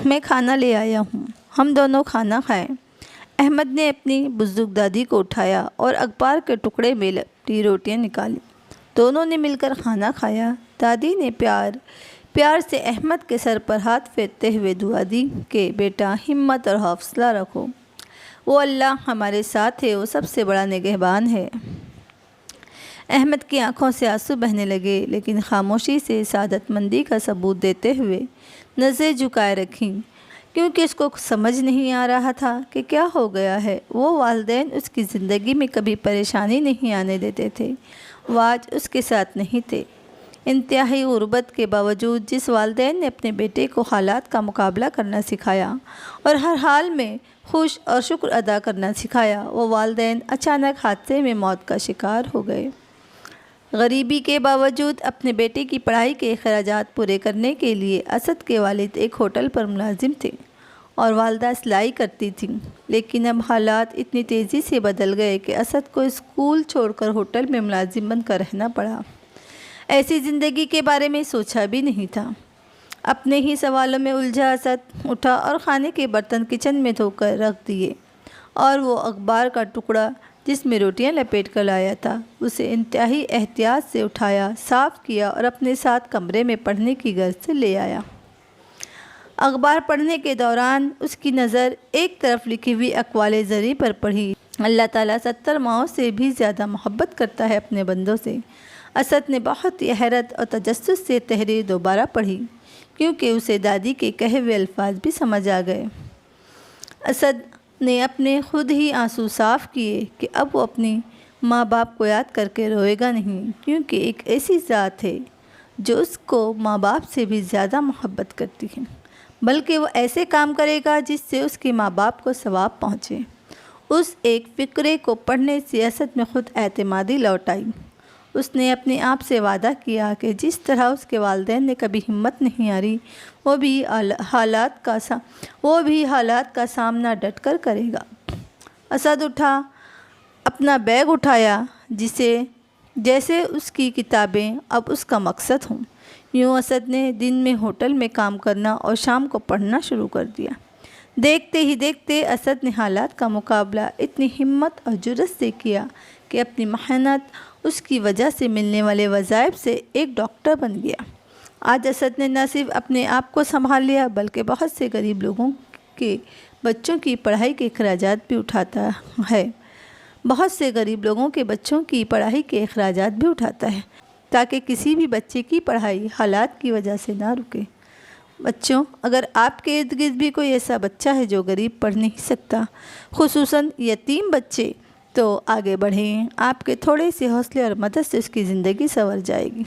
میں کھانا لے آیا ہوں، ہم دونوں کھانا کھائیں۔ احمد نے اپنی بزرگ دادی کو اٹھایا اور اخبار کے ٹکڑے میں لپٹی روٹیاں نکالی۔ دونوں نے مل کر کھانا کھایا۔ دادی نے پیار سے احمد کے سر پر ہاتھ پھیرتے ہوئے دعا دی کہ بیٹا ہمت اور حوصلہ رکھو، وہ اللہ ہمارے ساتھ ہے، وہ سب سے بڑا نگہبان ہے۔ احمد کی آنکھوں سے آنسو بہنے لگے، لیکن خاموشی سے سعادت مندی کا ثبوت دیتے ہوئے نظریں جھکائے رکھیں، کیونکہ اس کو سمجھ نہیں آ رہا تھا کہ کیا ہو گیا ہے۔ وہ والدین اس کی زندگی میں کبھی پریشانی نہیں آنے دیتے تھے، وہ آج اس کے ساتھ نہیں تھے۔ انتہائی غربت کے باوجود جس والدین نے اپنے بیٹے کو حالات کا مقابلہ کرنا سکھایا اور ہر حال میں خوش اور شکر ادا کرنا سکھایا، وہ والدین اچانک حادثے میں موت کا شکار ہو گئے۔ غریبی کے باوجود اپنے بیٹے کی پڑھائی کے اخراجات پورے کرنے کے لیے اسد کے والد ایک ہوٹل پر ملازم تھے اور والدہ سلائی کرتی تھیں، لیکن اب حالات اتنی تیزی سے بدل گئے کہ اسد کو اسکول چھوڑ کر ہوٹل میں ملازم بن کر رہنا پڑا۔ ایسی زندگی کے بارے میں سوچا بھی نہیں تھا۔ اپنے ہی سوالوں میں الجھا اسد اٹھا اور کھانے کے برتن کچن میں دھو کر رکھ دیے، اور وہ اخبار کا ٹکڑا جس میں روٹیاں لپیٹ کر لایا تھا اسے انتہائی احتیاط سے اٹھایا، صاف کیا اور اپنے ساتھ کمرے میں پڑھنے کی غرض سے لے آیا۔ اخبار پڑھنے کے دوران اس کی نظر ایک طرف لکھی ہوئی اقوال زرعی پر پڑھی۔ اللہ تعالیٰ 70 ماؤں سے بھی زیادہ محبت کرتا ہے اپنے بندوں سے۔ اسد نے بہت ہی حیرت اور تجسس سے تحریر دوبارہ پڑھی، کیونکہ اسے دادی کے کہے ہوئے الفاظ بھی سمجھ آ گئے۔ اسد نے اپنے خود ہی آنسو صاف کیے کہ اب وہ اپنی ماں باپ کو یاد کر کے روئے گا نہیں، کیونکہ ایک ایسی ذات ہے جو اس کو ماں باپ سے بھی زیادہ محبت کرتی ہے، بلکہ وہ ایسے کام کرے گا جس سے اس کے ماں باپ کو ثواب پہنچے۔ اس ایک فقرے کو پڑھنے سے اسد میں خود اعتمادی لوٹ آئی۔ اس نے اپنے آپ سے وعدہ کیا کہ جس طرح اس کے والدین نے کبھی ہمت نہیں ہاری، وہ بھی حالات کا سامنا ڈٹ کر کرے گا۔ اسد اٹھا، اپنا بیگ اٹھایا، جیسے اس کی کتابیں اب اس کا مقصد ہوں۔ یوں اسد نے دن میں ہوٹل میں کام کرنا اور شام کو پڑھنا شروع کر دیا۔ دیکھتے ہی دیکھتے اسد نے حالات کا مقابلہ اتنی ہمت اور جرأت سے کیا کہ اپنی محنت اس کی وجہ سے ملنے والے وظائف سے ایک ڈاکٹر بن گیا۔ آج اسد نے نہ صرف اپنے آپ کو سنبھال لیا بلکہ بہت سے غریب لوگوں کے بچوں کی پڑھائی کے اخراجات بھی اٹھاتا ہے تاکہ کسی بھی بچے کی پڑھائی حالات کی وجہ سے نہ رکے۔ بچوں، اگر آپ کے ارد گرد بھی کوئی ایسا بچہ ہے جو غریب پڑھ نہیں سکتا، خصوصاً یتیم بچے، تو آگے بڑھیں۔ آپ کے تھوڑے سے حوصلے اور مدد سے اس کی زندگی سنور جائے گی۔